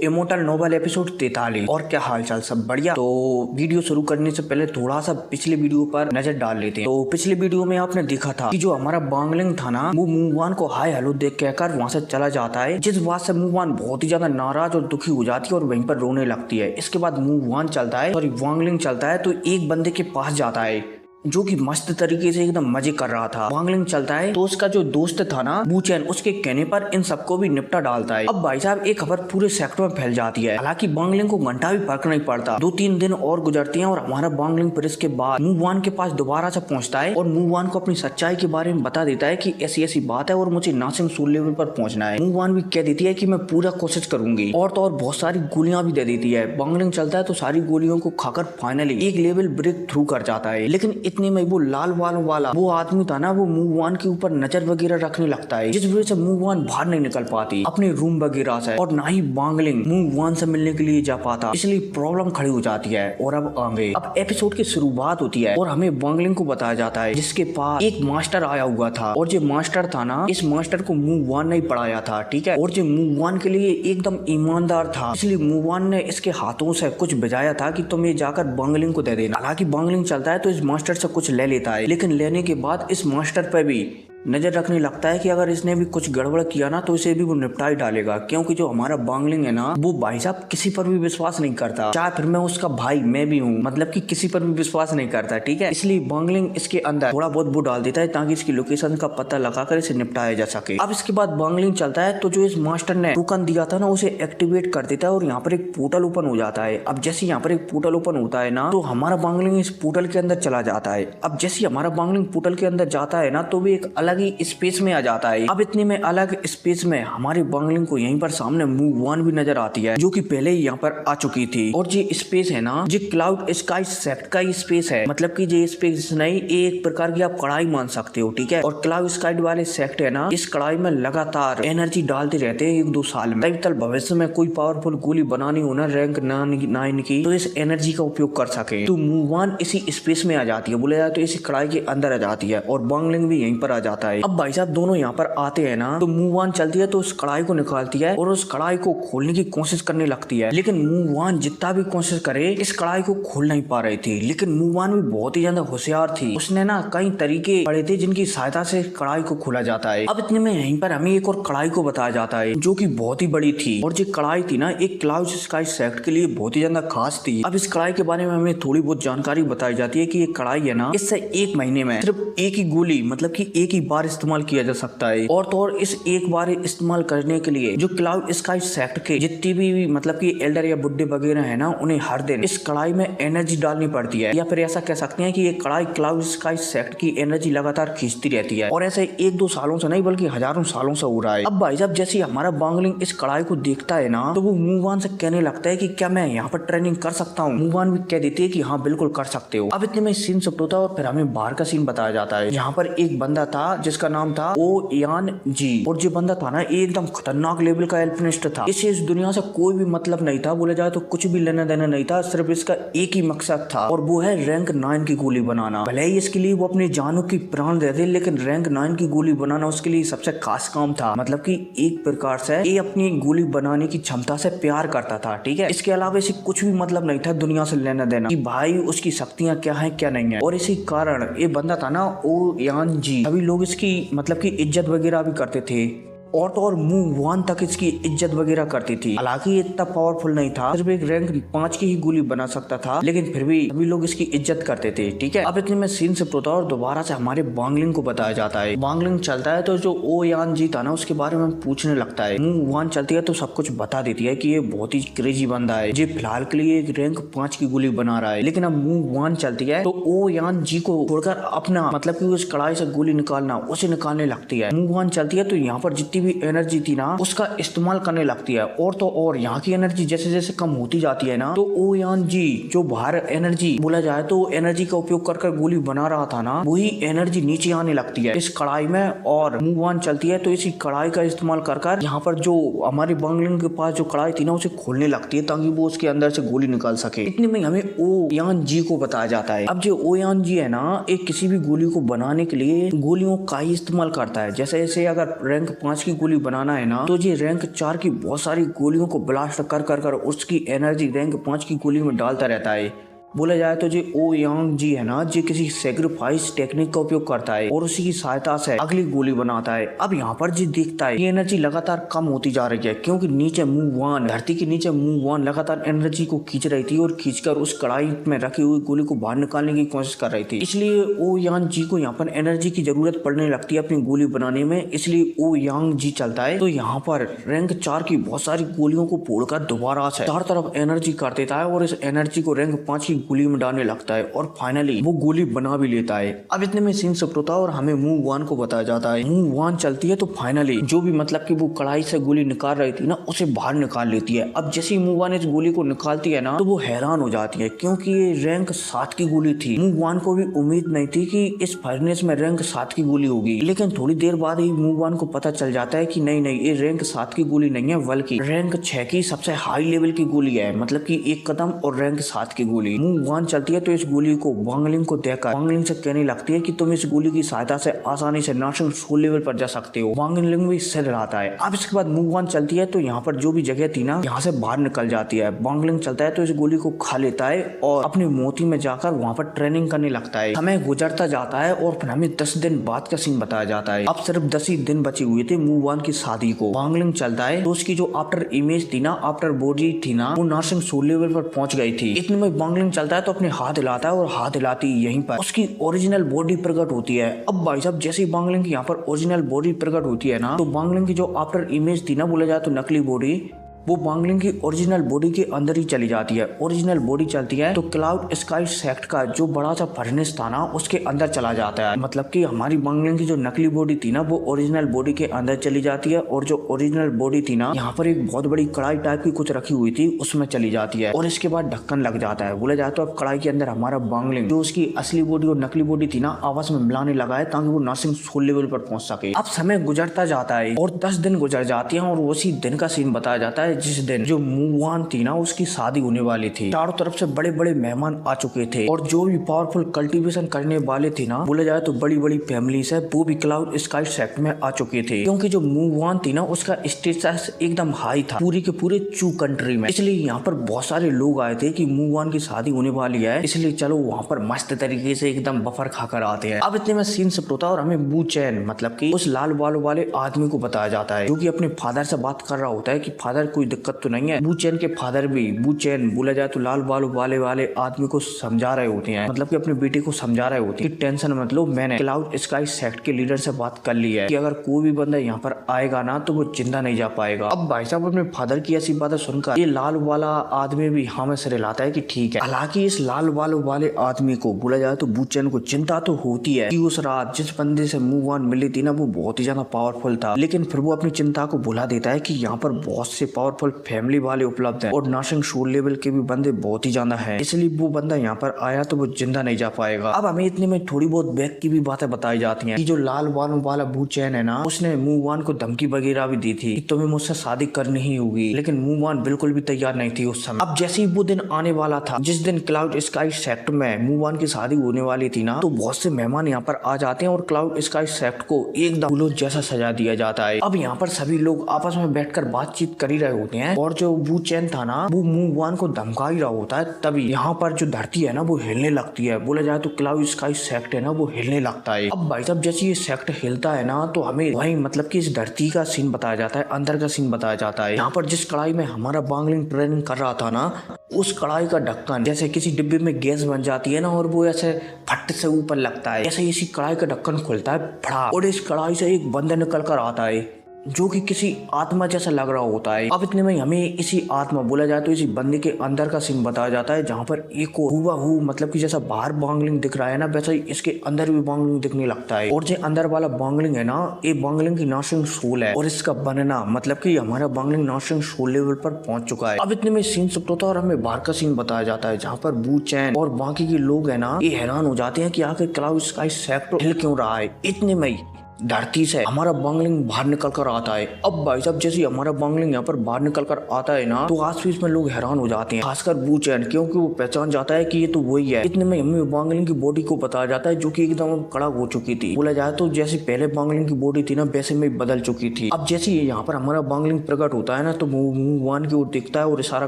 Immortal Nobel episode 43। और क्या हालचाल, सब बढ़िया। तो वीडियो शुरू करने से पहले थोड़ा सा पिछले वीडियो पर नजर डाल लेते हैं। तो पिछले वीडियो में आपने देखा था कि जो हमारा बांगलिंग था ना, वो मूवान को हाय हेलो देख कहकर वहां से चला जाता है, जिस बात से मूवान बहुत ही ज्यादा नाराज और दुखी हो जाती है और वहीं पर रोने लगती है। इसके बाद मूवान चलता है, सॉरी वांगलिंग चलता है, तो एक बंदे के पास जाता है जो कि मस्त तरीके से एकदम मजे कर रहा था। वांगलिंग चलता है तो उसका जो दोस्त था ना बूचैन, उसके कहने पर इन सबको भी निपटा डालता है। अब भाई साहब एक खबर पूरे सेक्टर में फैल जाती है। हालांकि वांगलिंग को घंटा भी फर्क नहीं पड़ता। 2-3 दिन और गुजरते हैं और हमारा वांगलिंग फिर इसके बाद मूवान के पास दोबारा से पहुंचता है और मूवान को अपनी सच्चाई के बारे में बता देता है कि ऐसी ऐसी बात है और मुझे नासिंग सूल लेवल पर पहुंचना है। मूवान भी कह देती है कि मैं पूरा कोशिश करूंगी और तो और बहुत सारी गोलियां भी दे देती है। वांगलिंग चलता है तो सारी गोलियों को खाकर फाइनली एक लेवल ब्रेक थ्रू कर जाता है। लेकिन इतने में वो लाल बालों वाला वो आदमी था ना, वो मूवान के ऊपर नजर वगैरह रखने लगता है, जिस वजह से मूवान बाहर नहीं निकल पाती अपने रूम वगैरह से, और ना ही वांगलिंग मूवान से मिलने के लिए जा पाता। इसलिए प्रॉब्लम खड़ी हो जाती है। और अब एपिसोड की शुरुआत होती है और हमें वांगलिंग को बताया जाता है जिसके पास एक मास्टर आया हुआ था, और जो मास्टर था ना, इस मास्टर को मूवान ने पढ़ाया था, ठीक है। और जो मूवान के लिए एकदम ईमानदार था, इसलिए मूवान ने इसके हाथों से कुछ भिजाया था कि तुम ये जाकर वांगलिंग को दे देना। हालांकि वांगलिंग चलता है तो इस मास्टर से कुछ ले लेता है, लेकिन लेने के बाद इस मास्टर पे भी नजर रखने लगता है कि अगर इसने भी कुछ गड़बड़ किया ना तो इसे भी वो निपटा ही डालेगा। क्योंकि जो हमारा वांगलिंग है ना, वो भाई साहब किसी पर भी विश्वास नहीं करता, चाहे फिर मैं उसका भाई मैं भी हूँ, मतलब कि किसी पर भी विश्वास नहीं करता, ठीक है। इसलिए वांगलिंग इसके अंदर थोड़ा बहुत वो डाल देता है ताकि इसकी लोकेशन का पता लगाकर इसे निपटाया जा सके। अब इसके बाद वांगलिंग चलता है तो जो इस मास्टर ने टोकन दिया था ना, उसे एक्टिवेट कर देता है और यहाँ पर एक पोर्टल ओपन हो जाता है। अब जैसे यहाँ पर एक पोर्टल ओपन होता है ना, तो हमारा वांगलिंग इस पोर्टल के अंदर चला जाता है। अब जैसे हमारा वांगलिंग पोर्टल के अंदर जाता है ना, तो भी एक अलग ही स्पेस में आ जाता है। अब इतने में अलग स्पेस में हमारी वांगलिंग को यहीं पर सामने मूवान भी नजर आती है, जो कि पहले ही यहाँ पर आ चुकी थी। और ये स्पेस है ना, ये क्लाउड स्काई सेक्ट का ही स्पेस है, मतलब कि ये स्पेस नहीं, एक प्रकार की आप कढ़ाई मान सकते हो, ठीक है। और क्लाउड स्काई वाले सेक्ट है ना, इस कढ़ाई में लगातार एनर्जी डालते रहते हैं 1-2 साल में। तब भविष्य में कोई पावरफुल गोली बनानी हो ना रैंक 9 की, तो इस एनर्जी का उपयोग कर सके, तो मूवान इसी स्पेस में आ जाती है, बोला जाए तो इसी कढ़ाई के अंदर आ जाती है, और वांगलिंग भी यहीं पर आ जाता है। अब भाई साहब दोनों यहाँ पर आते हैं ना, तो मूवान चलती है तो उस कढ़ाई को निकालती है और उस कढ़ाई को खोलने की कोशिश करने लगती है। लेकिन मूवान जितना भी कोशिश करे इस कढ़ाई को खोल नहीं पा रही थी। लेकिन मूवान भी बहुत ही ज्यादा होशियार थी, उसने ना कई तरीके पढ़े थे जिनकी सहायता से कढ़ाई को खोला जाता है। अब इतने में यहीं पर हमें एक और कढ़ाई को बताया जाता है जो की बहुत ही बड़ी थी, और जो कढ़ाई थी ना, एक क्लाउड स्काई सेक्ट के लिए बहुत ही ज्यादा खास थी। अब इस कढ़ाई के बारे में हमें थोड़ी बहुत जानकारी बताई जाती है कि ये कढ़ाई है ना, इससे 1 महीने में सिर्फ एक ही गोली, मतलब कि एक ही बार इस्तेमाल किया जा सकता है। और तो और इस एक बार इस्तेमाल करने के लिए जो क्लाउड स्काई सेक्ट के जितनी भी मतलब कि एल्डर या बुड्ढे वगैरह है ना, उन्हें हर दिन इस कढ़ाई में एनर्जी डालनी पड़ती है, या फिर ऐसा कह सकते हैं कि ये कढ़ाई क्लाउड स्काई सेक्ट की एनर्जी लगातार खींचती रहती है। और ऐसे 1-2 सालों से नहीं बल्कि हजारों सालों से हो रहा है। अब भाई साहब जैसे हमारा वांगलिंग इस कढ़ाई को देखता है ना, तो वो मूवान से कहने लगता है कि क्या मैं यहाँ पर ट्रेनिंग कर सकता हूँ। मूवान भी कह देती है कि हाँ बिल्कुल कर सकते हो। अब इतने में सीन शिफ्ट होता है और फिर हमें बाहर का सीन बताया जाता है। यहाँ पर एक बंदा था जिसका नाम था ओ यान जी, और जो बंदा था ना एकदम खतरनाक लेवल का एल्पिनिस्ट था। इसे इस दुनिया से कोई भी मतलब नहीं था, बोला जाए तो कुछ भी लेना देना नहीं था, सिर्फ इसका एक ही मकसद था, और वो है रैंक 9 की गोली बनाना। भले ही इसके लिए वो अपनी जानों की प्राण दे दे, लेकिन रैंक 9 की गोली बनाना उसके लिए सबसे खास काम था। मतलब कि एक प्रकार से ये अपनी गोली बनाने की क्षमता से प्यार करता था, ठीक है। इसके अलावा इसे कुछ भी मतलब नहीं था दुनिया से लेना देना कि भाई उसकी शक्तियां क्या है क्या नहीं है। और इसी कारण ये बंदा था ना ओ यान जी, सभी लोग इसकी मतलब की इज्जत वगैरह भी करते थे, और तो और मूवान तक इसकी इज्जत वगैरह करती थी। हालांकि ये इतना पावरफुल नहीं था, सिर्फ एक रैंक 5 की ही गोली बना सकता था, लेकिन फिर भी सभी लोग इसकी इज्जत करते थे, ठीक है। अब इतने में सीन शिफ्ट होता है और दोबारा से हमारे वांगलिंग को बताया जाता है। वांगलिंग चलता है तो जो ओ यान जी था ना, उसके बारे में पूछने लगता है। मूवान चलती है तो सब कुछ बता देती है कि ये बहुत ही क्रेजी बंदा है, जो फिलहाल के लिए एक रैंक 5 की गोली बना रहा है। लेकिन अब मूवान चलती है तो ओ यान जी को छोड़कर अपना मतलब की उस कढ़ाई से गोली निकालना उसे निकालने लगती है। मूवान चलती है तो यहाँ पर जितनी भी एनर्जी थी ना, उसका इस्तेमाल करने लगती है। और तो और यहाँ की एनर्जी जैसे जैसे कम होती जाती है ना, तो ओ यान जी जो बाहर एनर्जी बोला जाए तो एनर्जी का उपयोग कर गोली बना रहा था ना, वही एनर्जी नीचे आने लगती है इस कढ़ाई में। और मूवान चलती है तो इसी कढ़ाई का इस्तेमाल कर यहाँ पर जो हमारे वांगलिंग के पास जो कढ़ाई थी ना, उसे खोलने लगती है ताकि वो उसके अंदर से गोली निकाल सके। इतने में हमें ओ यान जी को बताया जाता है। अब जो ओ यान जी है ना, एक किसी भी गोली को बनाने के लिए गोलियों का ही इस्तेमाल करता है। जैसे जैसे अगर रैंक 5 की की गोली बनाना है ना, तो ये रैंक 4 की बहुत सारी गोलियों को ब्लास्ट कर कर कर उसकी एनर्जी रैंक 5 की गोली में डालता रहता है। बोला जाए तो जी ओ यांग जी है ना, जी किसी सेक्रीफाइस टेक्निक का उपयोग करता है और उसी की सहायता से अगली गोली बनाता है। अब यहाँ पर जी देखता है ये एनर्जी लगातार कम होती जा रही है, क्योंकि नीचे मूव धरती के नीचे मूव लगातार एनर्जी को खींच रही थी और खींचकर उस कढ़ाई में रखी हुई गोली को बाहर निकालने की कोशिश कर रही थी। इसलिए ओ यांग जी को यहाँ पर एनर्जी की जरूरत पड़ने लगती है अपनी गोली बनाने में, इसलिए ओ यांग जी चलता है। तो यहाँ पर रैंक 4 की बहुत सारी गोलियों को फोड़कर दोबारा से चार तरफ एनर्जी कर देता है और इस एनर्जी को रैंक 5 की गोली में डालने लगता है और फाइनली वो गोली बना भी लेता है। अब इतने में सीन शिफ्ट होता है और हमें मूव वन को बताया जाता है। मूव वन चलती है तो फाइनली जो भी मतलब कि वो कढ़ाई से गोली निकाल रही थी ना, उसे बाहर निकाल लेती है। अब जैसे ही मूव वन इस गोली को निकालती है ना, तो वो हैरान हो जाती है, क्योंकि ये रैंक 7 की गोली थी। मूव वन को भी उम्मीद नहीं थी कि इस फर्नेस में रैंक 7 की गोली होगी, लेकिन थोड़ी देर बाद ही मूव वन को पता चल जाता है कि नहीं ये रैंक 7 की गोली नहीं है, बल्कि रैंक 6 की सबसे हाई लेवल की गोली है, मतलब कि एक कदम और रैंक 7 की गोली। मूव वन चलती है तो इस गोली को वांग लिंग को देखकर वांग लिंग से कहने लगती है कि तुम इस गोली की सहायता से आसानी से नाशंग सोल लेवल पर जा सकते हो। वांग लिंग भी सिर हिलाता है। अब इसके बाद मूव वन चलती है तो यहाँ पर जो भी जगह थी ना, यहाँ से बाहर निकल जाती है। वांग लिंग चलता है तो इस गोली को खा लेता है और अपनी मोती में जाकर वहाँ पर ट्रेनिंग करने लगता है। समय गुजरता जाता है और फिर हमें 10 दिन बाद का सीन बताया जाता है। अब सिर्फ 10 ही दिन बचे हुए थे मूव वन की शादी को। वांग लिंग चलता है तो उसकी जो आफ्टर इमेज थी ना, आफ्टर बॉडी थी ना, वो नाशंग सोल लेवल पर पहुंच गई थी। इतने में वांग लिंग चलता है तो अपने हाथ हिलाता है और हाथ हिलाती यहीं पर उसकी ओरिजिनल बॉडी प्रकट होती है। अब भाई साहब जैसे ही वांग लिंग की यहाँ पर ओरिजिनल बॉडी प्रकट होती है ना, तो वांग लिंग की जो आफ्टर इमेज थी ना, बोला जाए तो नकली बॉडी, वो वांग लिंग की ओरिजिनल बॉडी के अंदर ही चली जाती है। ओरिजिनल बॉडी चलती है तो क्लाउड स्काई सेक्ट का जो बड़ा सा फर्नेस था ना, उसके अंदर चला जाता है। मतलब कि हमारी वांग लिंग की जो नकली बॉडी थी ना, वो ओरिजिनल बॉडी के अंदर चली जाती है और जो ओरिजिनल बॉडी थी ना, यहाँ पर एक बहुत बड़ी कढ़ाई टाइप की कुछ रखी हुई थी, उसमें चली जाती है और इसके बाद ढक्कन लग जाता है। बोला जाए तो अब कढ़ाई के अंदर हमारा वांग लिंग जो उसकी असली बॉडी और नकली बॉडी थी ना, आपस में मिलाने लगा है ताकि वो नासिंग सोल लेवल पर पहुंच सके। अब समय गुजरता जाता है और 10 दिन गुजर जाती है और उसी दिन का सीन बताया जाता है जिस दिन जो मूव वन थी ना, उसकी शादी होने वाली थी। चारों तरफ से बड़े बड़े मेहमान आ चुके थे और जो भी पावरफुल कल्टीवेशन करने वाले थे ना, बोले जाए तो बड़ी बड़ी फैमिलीज है, वो भी क्लाउड स्काई सेक्ट में आ चुके थे। क्योंकि जो मूव वन थी ना, उसका स्टेटस एकदम हाई था पूरी के पूरे चू कंट्री में, इसलिए यहाँ पर बहुत सारे लोग आए थे कि मूव वन की शादी होने वाली है, इसलिए चलो वहाँ पर मस्त तरीके से एकदम बफर खाकर आते हैं। अब इतने में सीन शिफ्ट होता है और हमें बू चैन मतलब कि उस लाल बालों वाले आदमी को बताया जाता है, जो कि अपने फादर से बात कर रहा होता है कि फादर कोई दिक्कत तो नहीं है। बू चैन के फादर भी, बू चैन बोला जाए तो लाल बालों वाले आदमी को समझा रहे होते हैं, मतलब कि अपने बेटे को समझा रहे होते हैं कि टेंशन मत लो, मैंने क्लाउड स्काई सेक्ट के लीडर से बात कर ली है कि अगर कोई भी बंदा यहाँ पर आएगा ना, तो वो जिंदा नहीं जा पाएगा। अब भाई साहब अपने फादर की ऐसी बातें सुनकर ये लाल वाला आदमी भी हाँ में सिर हिलाता है कि ठीक है। हालांकि इस लाल बालों वाले आदमी को बोला जाए तो बू चैन को चिंता तो होती है कि उस रात जिस बंदे से मूव वन मिली थी ना, वो बहुत ही ज्यादा पावरफुल था, लेकिन फिर वो अपनी चिंता को भुला देता है कि यहाँ पर बहुत से पावरफुल फैमिली वाले उपलब्ध है और नाशंग सोल लेवल के भी बंदे बहुत ही ज्यादा हैं, इसलिए वो बंदा यहाँ पर आया तो वो जिंदा नहीं जा पाएगा। अब हमें इतने में थोड़ी बहुत बैक की भी बातें बताई जाती हैं कि जो लाल बालों वाला बू चैन है ना, उसने मूव वन को धमकी वगैरह भी दी थी कि तुम्हें मुझसे शादी करनी ही होगी, लेकिन मूव वन बिल्कुल भी तैयार नहीं थी उस समय। अब जैसे ही वो दिन आने वाला था जिस दिन क्लाउड स्काई सेक्ट में मूव वन की शादी होने वाली थी ना, तो बहुत से मेहमान यहाँ पर आ जाते हैं और क्लाउड स्काई सेक्ट को एकदम फूलों जैसा सजा दिया जाता है। अब यहाँ पर सभी लोग आपस में बैठकर बातचीत कर ही रहे होते हैं और जो बू चैन था ना, वो मूव वन को धमका ही रहा होता है। तभी यहाँ पर जो धरती है ना, वो हिलने लगती है। बोला जाए तो क्लाउड स्काई सेक्ट है ना, वो हिलने लगता है। अब भाई साहब जैसे ये सेक्ट हिलता है ना, तो हमें वही मतलब कि इस धरती का सीन बताया जाता है, अंदर का सीन बताया जाता है। यहाँ पर जिस कढ़ाई में हमारा वांग लिंग ट्रेनिंग कर रहा था ना, उस कढ़ाई का ढक्कन जैसे किसी डिब्बे में गैस बन जाती है ना, और वो ऐसे फट से ऊपर लगता है, जैसे इसी कढ़ाई का ढक्कन खुलता है फड़ा, और इस कढ़ाई से एक बंदर निकल कर आता है जो कि किसी आत्मा जैसा लग रहा होता है। अब इतने में हमें इसी आत्मा बोला जाए तो इसी बंदे के अंदर का सीन बताया जाता है, जहाँ पर एक हुबहू मतलब कि जैसा बाहर वांग लिंग दिख रहा है ना, वैसा ही इसके अंदर भी वांग लिंग दिखने लगता है। और जो अंदर वाला वांग लिंग है ना, ये वांग लिंग की नाशंग सोल है और इसका बनना मतलब कि हमारा वांग लिंग नाशंग सोल लेवल पर पहुंच चुका है। अब इतने में सीन शिफ्ट होता है और हमें बाहर का सीन बताया जाता है, जहाँ पर बू चैन और बाकी के लोग है ना, ये हैरान हो जाते हैं कि आखिर क्लाउड स्काई सेक्टर हिल क्यों रहा है। इतने में धरती से हमारा बांगलिंग बाहर निकल कर आता है। अब भाई साहब जैसे हमारा बांगलिंग यहाँ पर बाहर निकल कर आता है ना, तो आस-पास में लोग हैरान हो जाते हैं, खासकर बूचैन, क्योंकि वो पहचान जाता है कि ये तो वही है। इतने में हमें बांगलिंग की बॉडी को बताया जाता है जो कि एकदम कड़क हो चुकी थी। बोला जाए तो जैसे पहले बांगलिंग की बॉडी थी ना, वैसे में बदल चुकी थी। अब जैसे यहाँ पर हमारा बांगलिंग प्रकट होता है ना, तो मुंहवान की ओर देखता है और इशारा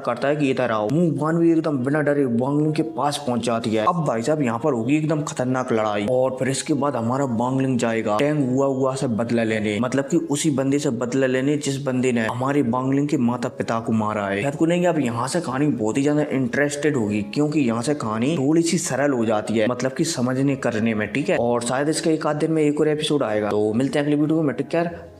करता है कि इधर आओ। मुंहवान भी एकदम बिना डरे बांगलिंग के पास पहुंच जाती है। अब भाई साहब यहाँ पर होगी एकदम खतरनाक लड़ाई, और फिर इसके बाद हमारा बांगलिंग जाएगा टैंग हुआ से बदला लेने, मतलब कि उसी बंदे से बदला लेने जिस बंदे ने हमारे बांगलिंग के माता पिता को मारा है। याद करेंगे अब यहाँ से कहानी बहुत ही ज्यादा इंटरेस्टेड होगी, क्योंकि यहाँ से कहानी थोड़ी सी सरल हो जाती है, मतलब कि समझने करने में, ठीक है। और शायद इसका एक आध दिन में एक और एपिसोड आएगा। तो मिलते हैं अगली वीडियो में, टेक केयर।